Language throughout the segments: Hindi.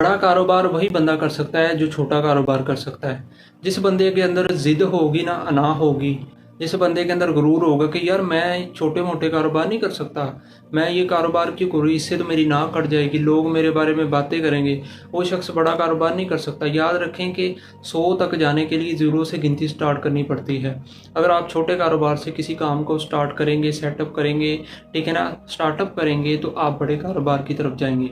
बड़ा कारोबार वही बंदा कर सकता है जो छोटा कारोबार कर सकता है। जिस बंदे के अंदर ज़िद होगी ना अना होगी, जिस बंदे के अंदर गुरूर होगा कि यार मैं छोटे मोटे कारोबार नहीं कर सकता, मैं ये कारोबार क्यों करूँ, इससे तो मेरी नाक कट जाएगी, लोग मेरे बारे में बातें करेंगे, वो शख्स बड़ा कारोबार नहीं कर सकता। याद रखें कि 100 तक जाने के लिए ज़ीरो से गिनती स्टार्ट करनी पड़ती है। अगर आप छोटे कारोबार से किसी काम को स्टार्ट करेंगे, सेटअप करेंगे, ठीक है ना, स्टार्टअप करेंगे, तो आप बड़े कारोबार की तरफ जाएंगे।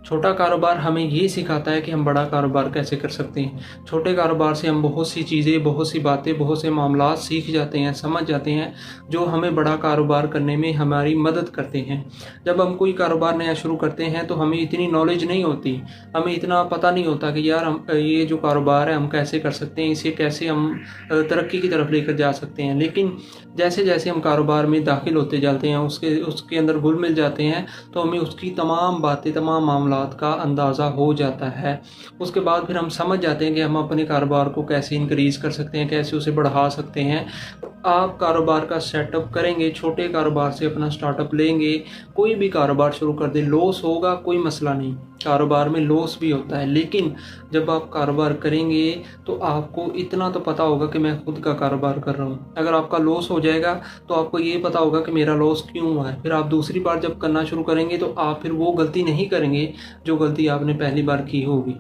छोटा कारोबार हमें ये सिखाता है कि हम बड़ा कारोबार कैसे कर सकते हैं। छोटे कारोबार से हम बहुत सी चीज़ें, बहुत सी बातें, बहुत से मामलात सीख जाते हैं, समझ जाते हैं, जो हमें बड़ा कारोबार करने में हमारी मदद करते हैं। जब हम कोई कारोबार नया शुरू करते हैं तो हमें इतनी नॉलेज नहीं होती, हमें इतना पता नहीं होता कि यार हम ये जो कारोबार है हम कैसे कर सकते हैं, इसे कैसे हम तरक्की की तरफ लेकर जा सकते हैं। लेकिन जैसे जैसे हम कारोबार में दाखिल होते जाते हैं, उसके अंदर घुल मिल जाते हैं, तो हमें उसकी तमाम बातें, तमाम मामलात का अंदाज़ा हो जाता है। उसके बाद फिर हम समझ जाते हैं कि हम अपने कारोबार को कैसे इंक्रीज़ कर सकते हैं, कैसे उसे बढ़ा सकते हैं। आप कारोबार का सेटअप करेंगे, छोटे कारोबार से अपना स्टार्टअप लेंगे, कोई भी कारोबार शुरू कर दें, लॉस होगा कोई मसला नहीं, कारोबार में लॉस भी होता है, लेकिन जब आप कारोबार करेंगे तो आपको इतना तो पता होगा कि मैं खुद का कारोबार कर रहा हूँ। अगर आपका लॉस हो जाएगा तो आपको ये पता होगा कि मेरा लॉस क्यों हुआ है। फिर आप दूसरी बार जब करना शुरू करेंगे तो आप फिर वो गलती नहीं करेंगे जो गलती आपने पहली बार की होगी।